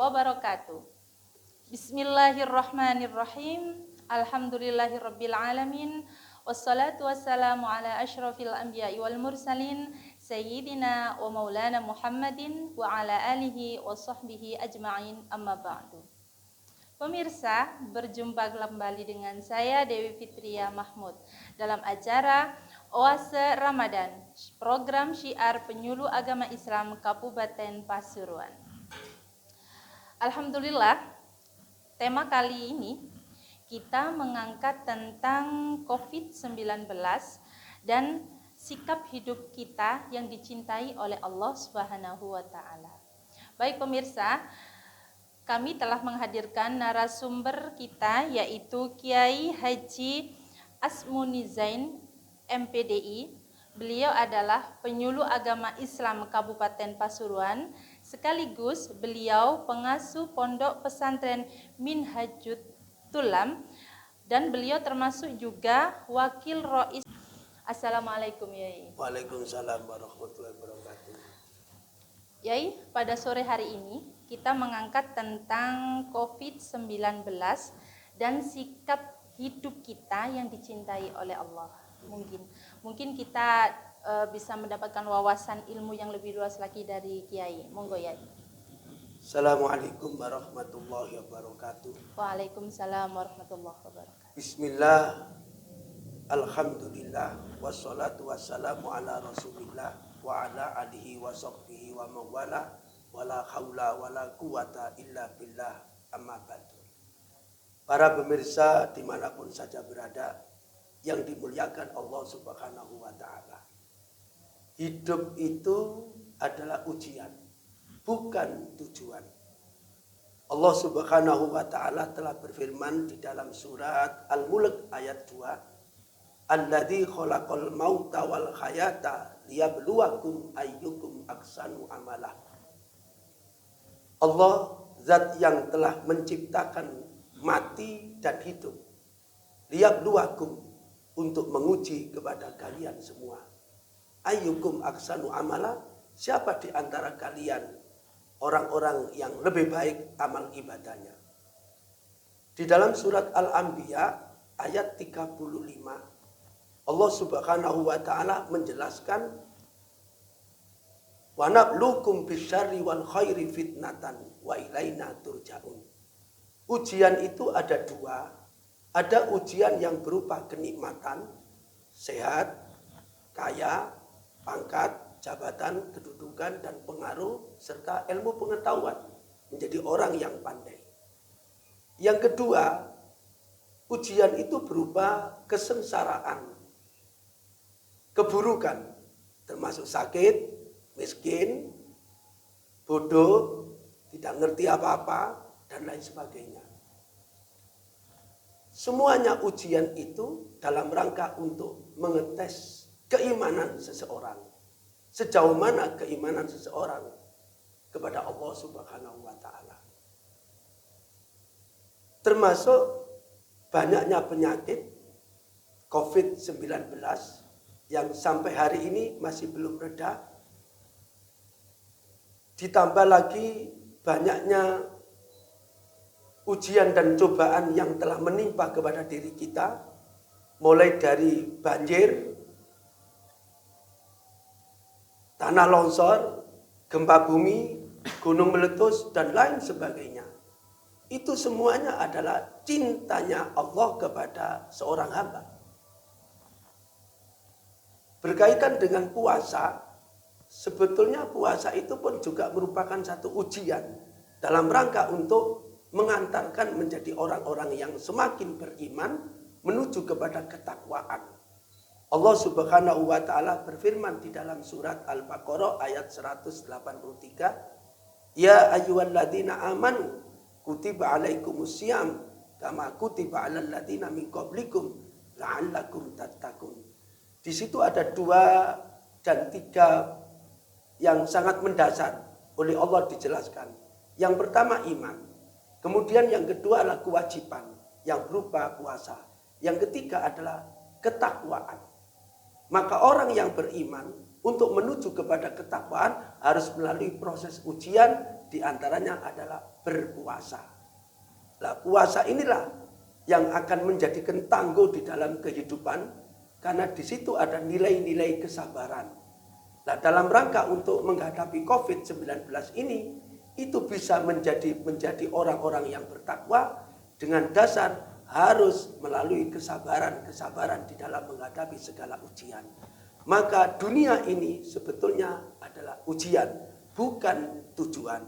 wabarakatuh. Bismillahirrahmanirrahim. Alhamdulillahirabbil alamin. Wassalatu wassalamu ala asyrafil anbiya'i wal mursalin sayyidina wa maulana Muhammadin wa ala alihi wa sahbihi ajma'in, amma ba'du. Pemirsa, berjumpa kembali dengan saya Dewi Fitria Mahmud dalam acara Oase Ramadan, program syiar penyuluh agama Islam Kabupaten Pasuruan. Alhamdulillah, tema kali ini kita mengangkat tentang COVID-19 dan sikap hidup kita yang dicintai oleh Allah Subhanahu wa taala. Baik pemirsa, kami telah menghadirkan narasumber kita yaitu Kiai Haji Asmunizain MPDI. Beliau adalah penyuluh agama Islam Kabupaten Pasuruan, sekaligus beliau pengasuh pondok pesantren Minhajut Tulam, dan beliau termasuk juga wakil rois. Assalamualaikum Yai. Waalaikumsalam warahmatullahi wabarakatuh. Yai, pada sore hari ini kita mengangkat tentang COVID-19 dan sikap hidup kita yang dicintai oleh Allah. Mungkin kita bisa mendapatkan wawasan ilmu yang lebih luas lagi dari Kiai. Monggo Yai. Assalamualaikum warahmatullahi wabarakatuh. Waalaikumsalam warahmatullahi wabarakatuh. Bismillah, alhamdulillah, wassalatu wassalamu ala rasulillah wa ala alihi wa sahbihi wa mawala wala haula wala quwata illa billah, amma ba'du. Para pemirsa dimanapun saja berada yang dimuliakan Allah Subhanahu wa ta'ala, hidup itu adalah ujian, bukan tujuan. Allah Subhanahu wa ta'ala telah berfirman di dalam surat Al-Mulk ayat 2, alladzi khalaqal mauta wal hayata liyabluwakum ayyukum ahsanu amalah. Allah zat yang telah menciptakan mati dan hidup, liyabluwakum, untuk menguji kepada kalian semua, ayyukum ahsanu amalah, siapa di antara kalian orang-orang yang lebih baik amal ibadahnya. Di dalam surat Al-Anbiya ayat 35, Allah Subhanahu wa ta'ala menjelaskan, wa nabluukum bisyarri wal khairi fitnatan wa ilaina turja'un. Ujian itu ada dua. Ada ujian yang berupa kenikmatan, sehat, kaya, pangkat, jabatan, kedudukan, dan pengaruh, serta ilmu pengetahuan, menjadi orang yang pandai. Yang kedua, ujian itu berupa kesengsaraan, keburukan, termasuk sakit, miskin, bodoh, tidak ngerti apa-apa, dan lain sebagainya. Semuanya ujian itu dalam rangka untuk mengetes keimanan seseorang. Sejauh mana keimanan seseorang kepada Allah Subhanahu wa ta'ala. Termasuk banyaknya penyakit COVID-19 yang sampai hari ini masih belum reda. Ditambah lagi banyaknya ujian dan cobaan yang telah menimpa kepada diri kita, mulai dari banjir, tanah longsor, gempa bumi, gunung meletus, dan lain sebagainya. Itu semuanya adalah cintanya Allah kepada seorang hamba. Berkaitan dengan puasa, sebetulnya puasa itu pun juga merupakan satu ujian dalam rangka untuk mengantarkan menjadi orang-orang yang semakin beriman menuju kepada ketakwaan. Allah Subhanahu wa ta'ala berfirman di dalam surat Al-Baqarah ayat 183, ya ayyuhalladzina amanu kutiba alaikumusiyam kama kutiba alal ladzina min qablikum la'allakum tattaqun. Di situ ada 2 dan 3 yang sangat mendasar oleh Allah dijelaskan. Yang pertama iman. Kemudian yang kedua adalah kewajiban yang berupa puasa. Yang ketiga adalah ketakwaan. Maka orang yang beriman untuk menuju kepada ketakwaan harus melalui proses ujian diantaranya adalah berpuasa. Nah, puasa inilah yang akan menjadikan tangguh di dalam kehidupan, karena di situ ada nilai-nilai kesabaran. Nah, dalam rangka untuk menghadapi COVID-19 ini, itu bisa menjadi orang-orang yang bertakwa dengan dasar harus melalui kesabaran di dalam menghadapi segala ujian. Maka dunia ini sebetulnya adalah ujian, bukan tujuan.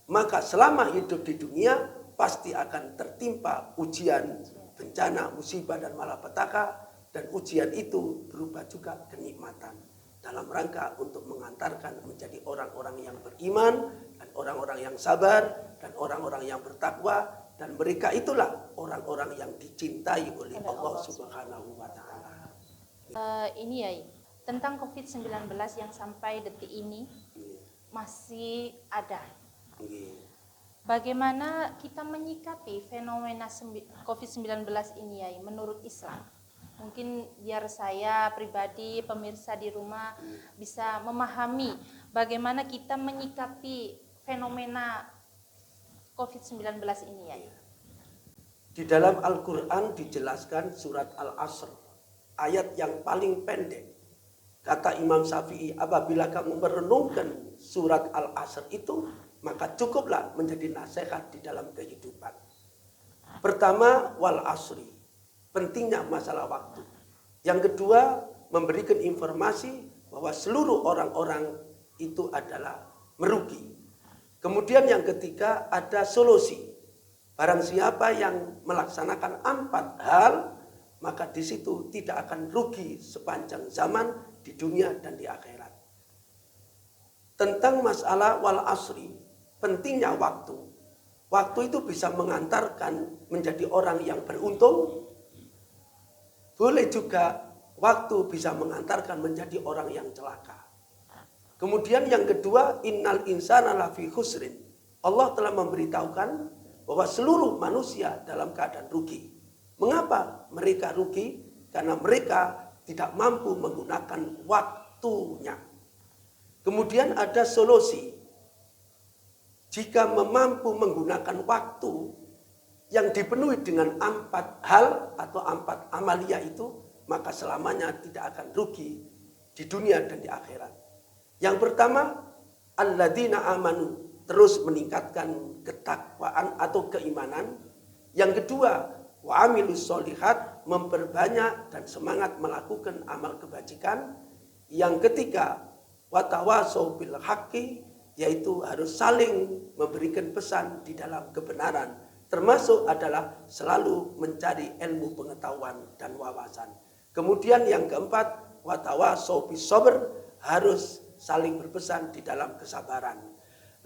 Maka selama hidup di dunia pasti akan tertimpa ujian, bencana, musibah, dan malapetaka. Dan ujian itu berupa juga kenikmatan dalam rangka untuk mengantarkan menjadi orang-orang yang beriman dan orang-orang yang sabar dan orang-orang yang bertakwa, dan mereka itulah orang-orang yang dicintai oleh Allah Subhanahu wa taala. Ini ya, tentang COVID-19 yang sampai detik ini masih ada. Bagaimana kita menyikapi fenomena COVID-19 ini ya menurut Islam? Mungkin biar saya pribadi, pemirsa di rumah bisa memahami bagaimana kita menyikapi fenomena COVID-19 ini ya. Di dalam Al-Quran dijelaskan surat Al-Asr, ayat yang paling pendek. Kata Imam Syafi'i, apabila kamu merenungkan surat Al-Asr itu, maka cukuplah menjadi nasihat di dalam kehidupan. Pertama, wal asri, pentingnya masalah waktu. Yang kedua, memberikan informasi bahwa seluruh orang-orang itu adalah merugi. Kemudian yang ketiga, ada solusi. Barang siapa yang melaksanakan 4 hal, maka di situ tidak akan rugi sepanjang zaman di dunia dan di akhirat. Tentang masalah wal asri, pentingnya waktu. Waktu itu bisa mengantarkan menjadi orang yang beruntung. Boleh juga waktu bisa mengantarkan menjadi orang yang celaka. Kemudian yang kedua, innal insana lafi khusrin. Allah telah memberitahukan bahwa seluruh manusia dalam keadaan rugi. Mengapa mereka rugi? Karena mereka tidak mampu menggunakan waktunya. Kemudian ada solusi. Jika mampu menggunakan waktu yang dipenuhi dengan 4 hal atau 4 amalia itu, maka selamanya tidak akan rugi di dunia dan di akhirat. Yang pertama, alladzina amanu, terus meningkatkan ketakwaan atau keimanan. Yang kedua, wa amilus sholihat, memperbanyak dan semangat melakukan amal kebajikan. Yang ketiga, watawasau bil haqqi, yaitu harus saling memberikan pesan di dalam kebenaran, termasuk adalah selalu mencari ilmu pengetahuan dan wawasan. Kemudian yang keempat, watawasau bis sabr, harus saling berpesan di dalam kesabaran.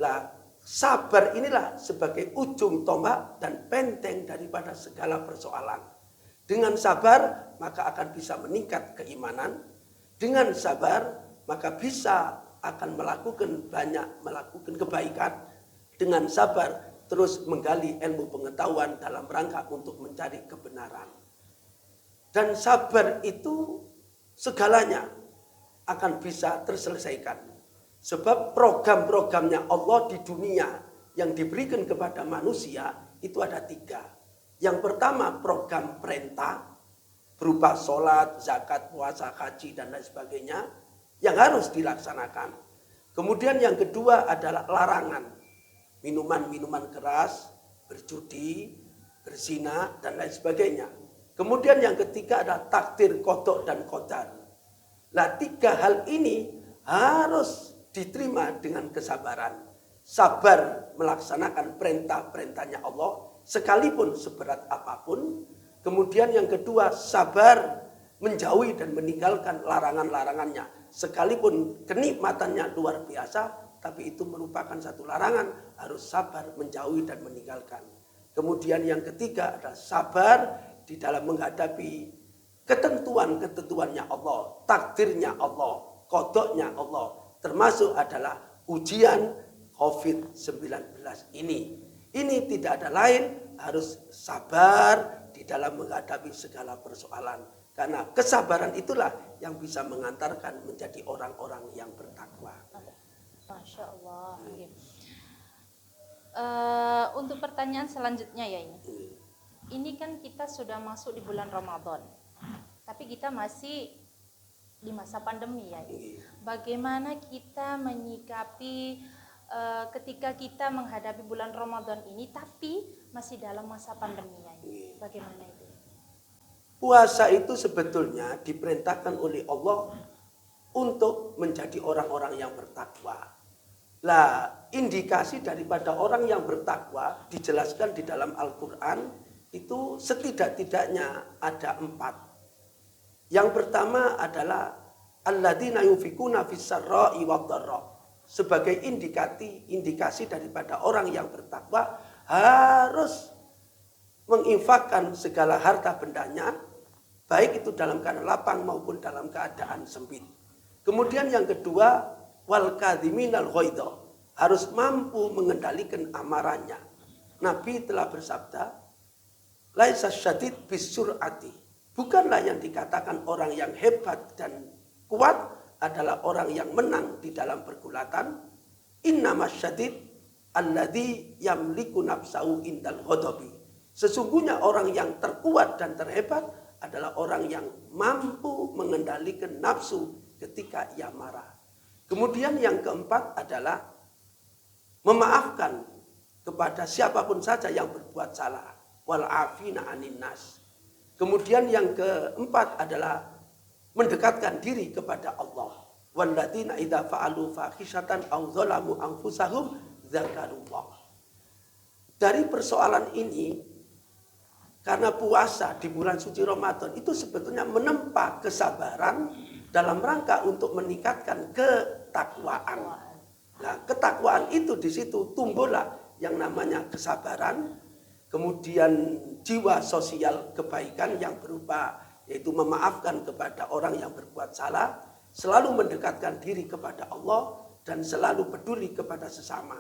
Lah, sabar inilah sebagai ujung tombak dan benteng daripada segala persoalan. Dengan sabar maka akan bisa meningkat keimanan. Dengan sabar maka bisa akan melakukan kebaikan. Dengan sabar terus menggali ilmu pengetahuan dalam rangka untuk mencari kebenaran. Dan sabar itu segalanya akan bisa terselesaikan. Sebab program-programnya Allah di dunia yang diberikan kepada manusia itu ada 3. Yang pertama, program perintah berupa sholat, zakat, puasa, haji, dan lain sebagainya yang harus dilaksanakan. Kemudian yang kedua adalah larangan. Minuman-minuman keras, berjudi, berzina, dan lain sebagainya. Kemudian yang ketiga adalah takdir, qada, dan qadar. Nah, 3 hal ini harus diterima dengan kesabaran. Sabar melaksanakan perintah-perintahnya Allah sekalipun seberat apapun. Kemudian yang kedua, sabar menjauhi dan meninggalkan larangan-larangannya. Sekalipun kenikmatannya luar biasa, tapi itu merupakan satu larangan, harus sabar menjauhi dan meninggalkan. Kemudian yang ketiga adalah sabar di dalam menghadapi ketentuan-ketentuannya Allah, takdirnya Allah, qadanya Allah, termasuk adalah ujian COVID-19 ini. Ini tidak ada lain, harus sabar di dalam menghadapi segala persoalan. Karena kesabaran itulah yang bisa mengantarkan menjadi orang-orang yang bertakwa. Masya Allah. Untuk pertanyaan selanjutnya ya ini kan kita sudah masuk di bulan Ramadan, tapi kita masih di masa pandemi ya. Bagaimana kita menyikapi ketika kita menghadapi bulan Ramadan ini, tapi masih dalam masa pandemi ya? Bagaimana itu? Puasa itu sebetulnya diperintahkan oleh Allah untuk menjadi orang-orang yang bertakwa. Lah, indikasi daripada orang yang bertakwa dijelaskan di dalam Al-Quran itu setidak-tidaknya ada 4. Yang pertama adalah alladzina yunfikuna fis-sarra'i wad-dharra. Sebagai indikasi daripada orang yang bertakwa harus menginfakkan segala harta bendanya, baik itu dalam keadaan lapang maupun dalam keadaan sempit. Kemudian yang kedua, wal kadhiminal ghaidha, harus mampu mengendalikan amarahnya. Nabi telah bersabda, laisa syadid bisur'ati, bukanlah yang dikatakan orang yang hebat dan kuat adalah orang yang menang di dalam pergulatan. Innamas syadid alladzi yamliku nafsahu indal ghadabi, sesungguhnya orang yang terkuat dan terhebat adalah orang yang mampu mengendalikan nafsu ketika ia marah. Kemudian yang keempat adalah memaafkan kepada siapapun saja yang berbuat salah. Wal afina anin nas. Kemudian yang keempat adalah mendekatkan diri kepada Allah. Walladzina idza fa'alu fahisatan aw dzalamu anfusahum dzakarullah. Dari persoalan ini, karena puasa di bulan suci Ramadan itu sebetulnya menempa kesabaran dalam rangka untuk meningkatkan ketakwaan. Nah, ketakwaan itu di situ tumbuhlah yang namanya kesabaran, kemudian jiwa sosial kebaikan yang berupa yaitu memaafkan kepada orang yang berbuat salah, selalu mendekatkan diri kepada Allah dan selalu peduli kepada sesama.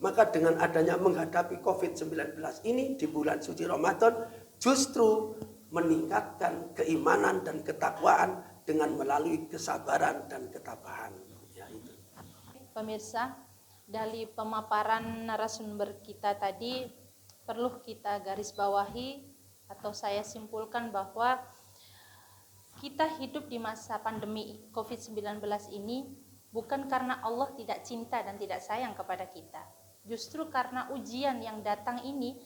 Maka dengan adanya menghadapi COVID-19 ini di bulan suci Ramadan justru meningkatkan keimanan dan ketakwaan dengan melalui kesabaran dan ketabahan. Ya, itu. Pemirsa, dari pemaparan narasumber kita tadi perlu kita garis bawahi atau saya simpulkan bahwa kita hidup di masa pandemi COVID-19 ini bukan karena Allah tidak cinta dan tidak sayang kepada kita. Justru karena ujian yang datang ini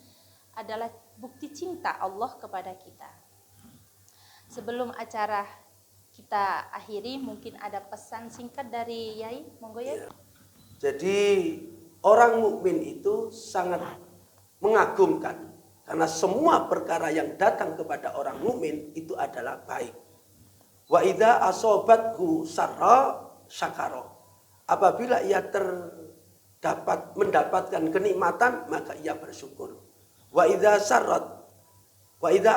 adalah bukti cinta Allah kepada kita. Sebelum acara kita akhiri, mungkin ada pesan singkat dari Yai, monggo Yai. Jadi orang mukmin itu sangat mengagumkan karena semua perkara yang datang kepada orang mukmin itu adalah baik. Wa idza asobathu sarra syakara. Apabila ia mendapatkan kenikmatan maka ia bersyukur. Wa idza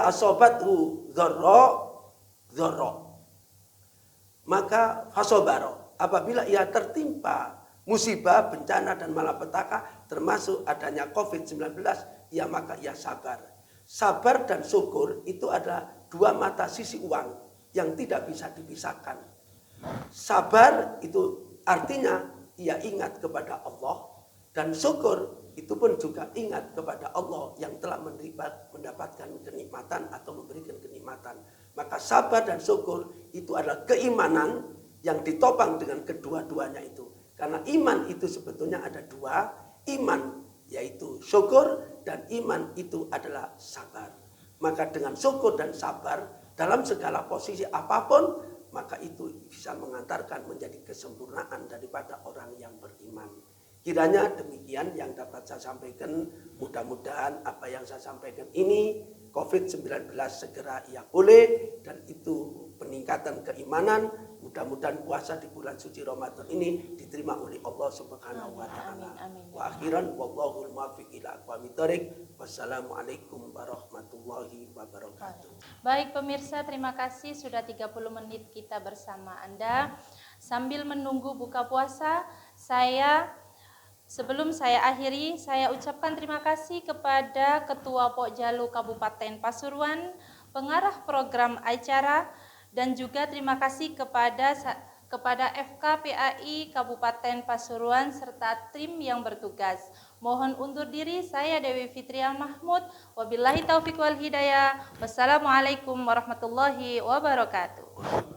asobathu dzarra maka fasobaro, apabila ia tertimpa musibah, bencana dan malapetaka termasuk adanya COVID-19, maka ia sabar. Sabar dan syukur itu adalah dua mata sisi uang yang tidak bisa dipisahkan. Sabar itu artinya ia ingat kepada Allah, dan syukur itu pun juga ingat kepada Allah yang telah mendapatkan kenikmatan atau memberikan kenikmatan. Maka sabar dan syukur itu adalah keimanan yang ditopang dengan kedua-duanya itu. Karena iman itu sebetulnya ada dua, iman yaitu syukur dan iman itu adalah sabar. Maka dengan syukur dan sabar dalam segala posisi apapun, maka itu bisa mengantarkan menjadi kesempurnaan daripada orang yang beriman. Kiranya demikian yang dapat saya sampaikan. Mudah-mudahan apa yang saya sampaikan ini COVID-19 segera ia pulih, dan itu peningkatan keimanan. Mudah-mudahan puasa di bulan suci Ramadan ini diterima oleh Allah Subhanahu wa taala. Wa akhiran wallahul muwaffiq ila aqwamit thoriq. Wassalamualaikum warahmatullahi wabarakatuh. Baik pemirsa, terima kasih sudah 30 menit kita bersama Anda. Sambil menunggu buka puasa, sebelum saya akhiri, saya ucapkan terima kasih kepada Ketua Pokjalu Kabupaten Pasuruan, pengarah program acara, dan juga terima kasih kepada kepada FKPAI Kabupaten Pasuruan serta tim yang bertugas. Mohon undur diri, saya Dewi Fitria Mahmud. Wabillahi taufiq wal hidayah. Wassalamualaikum warahmatullahi wabarakatuh.